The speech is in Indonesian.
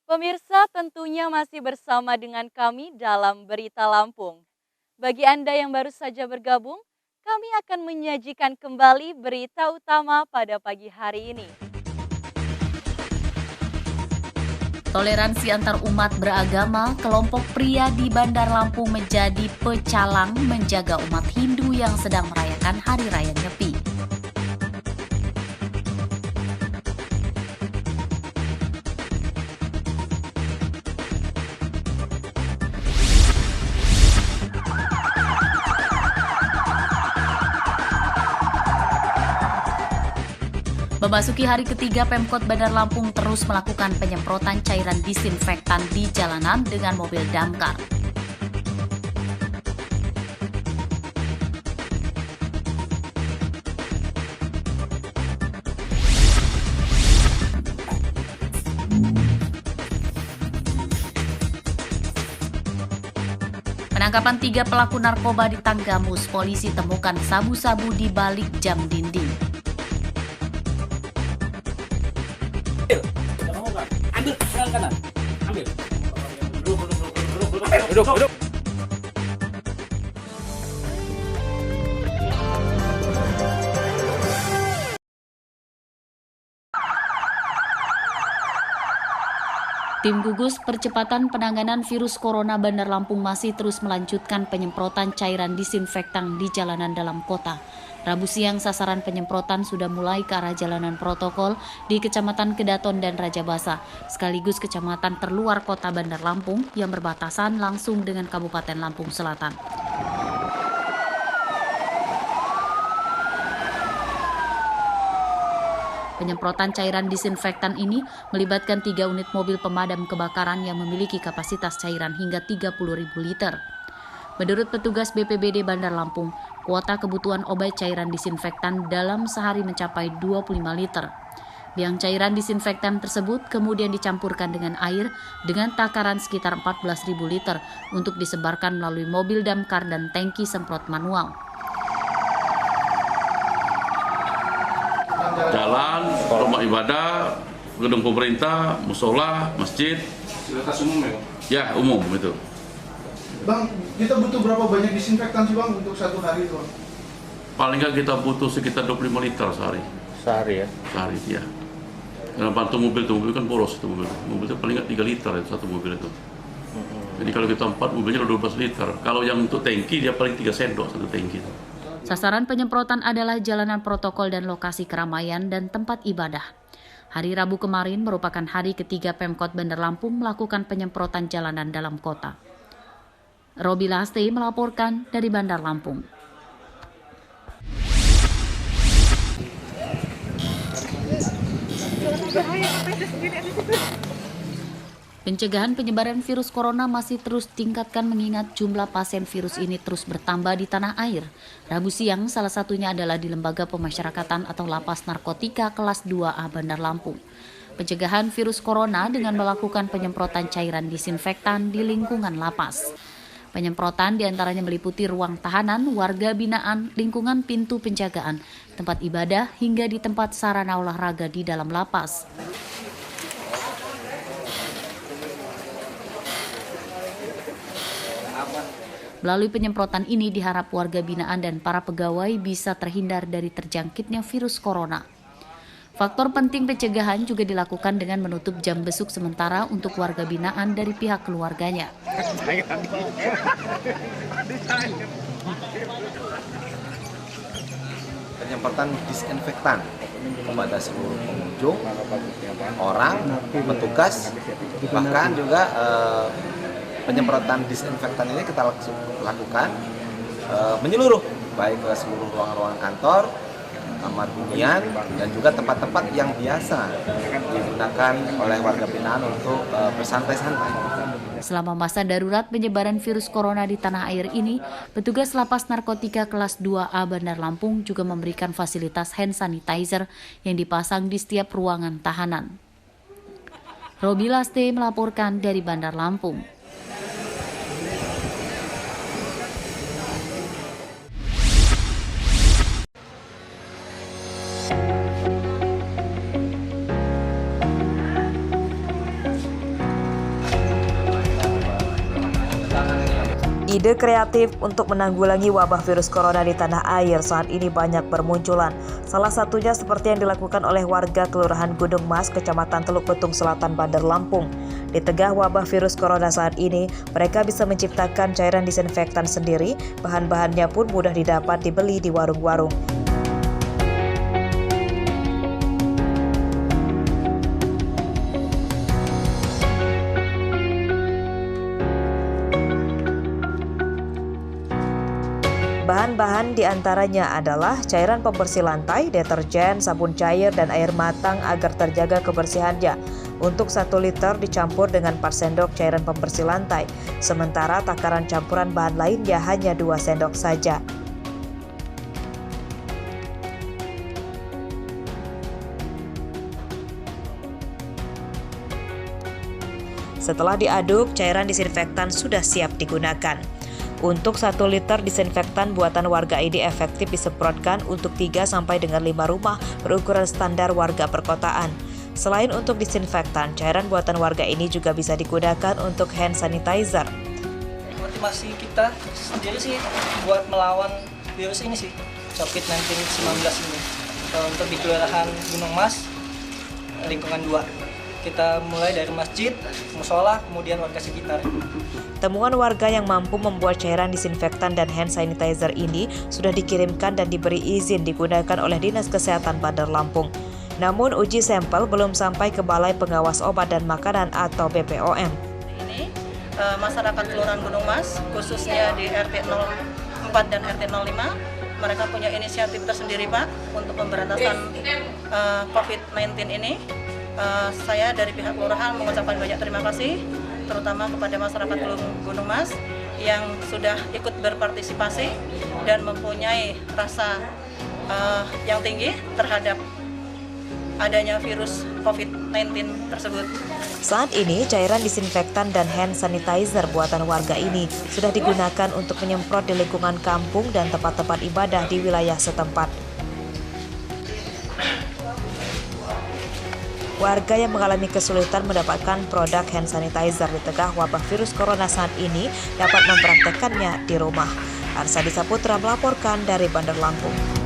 Pemirsa tentunya masih bersama dengan kami dalam Berita Lampung. Bagi Anda yang baru saja bergabung, kami akan menyajikan kembali berita utama pada pagi hari ini. Toleransi antar umat beragama, kelompok pria di Bandar Lampung menjadi pecalang menjaga umat Hindu yang sedang merayakan Hari Raya Nyepi. Memasuki hari ketiga, Pemkot Bandar Lampung terus melakukan penyemprotan cairan disinfektan di jalanan dengan mobil damkar. Penangkapan 3 pelaku narkoba di Tanggamus, polisi temukan sabu-sabu di balik jam dinding. Ambil tangan kanan, ambil. Duduk. Tim gugus percepatan penanganan virus corona Bandar Lampung masih terus melanjutkan penyemprotan cairan disinfektan di jalanan dalam kota. Rabu siang sasaran penyemprotan sudah mulai ke arah jalanan protokol di Kecamatan Kedaton dan Rajabasa, sekaligus kecamatan terluar kota Bandar Lampung yang berbatasan langsung dengan Kabupaten Lampung Selatan. Penyemprotan cairan disinfektan ini melibatkan 3 unit mobil pemadam kebakaran yang memiliki kapasitas cairan hingga 30.000 liter. Menurut petugas BPBD Bandar Lampung, kuota kebutuhan obat cairan disinfektan dalam sehari mencapai 25 liter. Biang cairan disinfektan tersebut kemudian dicampurkan dengan air dengan takaran sekitar 14.000 liter untuk disebarkan melalui mobil damkar dan tangki semprot manual. Jalan, rumah ibadah, gedung pemerintah, musola, masjid. Fasilitas umum ya? Ya, umum itu. Bang, kita butuh berapa banyak disinfektan sih Bang untuk satu hari itu Bang? Paling nggak kita butuh sekitar 25 liter sehari. Sehari ya? Sehari, ya. Karena bantu mobil kan boros itu mobil. Mobil itu paling nggak 3 liter itu satu mobil itu. Jadi kalau kita 4 mobilnya 12 liter. Kalau yang untuk tangki dia paling 3 sendok satu tangki itu. Sasaran penyemprotan adalah jalanan protokol dan lokasi keramaian dan tempat ibadah. Hari Rabu kemarin merupakan hari ketiga Pemkot Bandar Lampung melakukan penyemprotan jalanan dalam kota. Robi Laste melaporkan dari Bandar Lampung. Pencegahan penyebaran virus corona masih terus tingkatkan mengingat jumlah pasien virus ini terus bertambah di tanah air. Rabu siang salah satunya adalah di Lembaga Pemasyarakatan atau Lapas Narkotika kelas 2A Bandar Lampung. Pencegahan virus corona dengan melakukan penyemprotan cairan disinfektan di lingkungan lapas. Penyemprotan diantaranya meliputi ruang tahanan, warga binaan, lingkungan pintu penjagaan, tempat ibadah, hingga di tempat sarana olahraga di dalam lapas. Melalui penyemprotan ini diharap warga binaan dan para pegawai bisa terhindar dari terjangkitnya virus corona. Faktor penting pencegahan juga dilakukan dengan menutup jam besuk sementara untuk warga binaan dari pihak keluarganya. Penyemprotan disinfektan kepada seluruh pengunjung, orang, petugas, bahkan juga penyemprotan disinfektan ini kita lakukan menyeluruh, baik ke seluruh ruang-ruang kantor, kamar hunian, dan juga tempat-tempat yang biasa digunakan oleh warga binaan untuk bersantai-santai. Selama masa darurat penyebaran virus corona di tanah air ini, petugas Lapas Narkotika kelas 2A Bandar Lampung juga memberikan fasilitas hand sanitizer yang dipasang di setiap ruangan tahanan. Robi Laste melaporkan dari Bandar Lampung. Ide kreatif untuk menanggulangi wabah virus corona di tanah air saat ini banyak bermunculan. Salah satunya seperti yang dilakukan oleh warga Kelurahan Gunung Mas, Kecamatan Teluk Betung Selatan, Bandar Lampung. Di tengah wabah virus corona saat ini, mereka bisa menciptakan cairan disinfektan sendiri. Bahan-bahannya pun mudah didapat dibeli di warung-warung. Bahan-bahan diantaranya adalah cairan pembersih lantai, deterjen, sabun cair, dan air matang agar terjaga kebersihannya. Untuk 1 liter dicampur dengan 4 sendok cairan pembersih lantai, sementara takaran campuran bahan lainnya hanya 2 sendok saja. Setelah diaduk, cairan disinfektan sudah siap digunakan. Untuk 1 liter disinfektan buatan warga ini efektif disemprotkan untuk 3 sampai dengan 5 rumah berukuran standar warga perkotaan. Selain untuk disinfektan, cairan buatan warga ini juga bisa digunakan untuk hand sanitizer. Motivasi kita sendiri sih buat melawan virus ini sih, COVID-19 ini. Untuk di Kelurahan Gunung Mas, lingkungan 2. Kita mulai dari masjid, musola, kemudian warga sekitar. Temuan warga yang mampu membuat cairan disinfektan dan hand sanitizer ini sudah dikirimkan dan diberi izin digunakan oleh Dinas Kesehatan Bandar Lampung. Namun uji sampel belum sampai ke Balai Pengawas Obat dan Makanan atau BPOM. Ini masyarakat Kelurahan Gunung Mas, khususnya di RT 04 dan RT 05, mereka punya inisiatif tersendiri Pak untuk pemberantasan COVID-19 ini. Saya dari pihak kelurahan mengucapkan banyak terima kasih, terutama kepada masyarakat Gunung Mas yang sudah ikut berpartisipasi dan mempunyai rasa yang tinggi terhadap adanya virus COVID-19 tersebut. Saat ini, cairan disinfektan dan hand sanitizer buatan warga ini sudah digunakan untuk menyemprot di lingkungan kampung dan tempat-tempat ibadah di wilayah setempat. Warga yang mengalami kesulitan mendapatkan produk hand sanitizer di tengah wabah virus corona saat ini dapat mempraktekkannya di rumah. Arsadi Saputra melaporkan dari Bandar Lampung.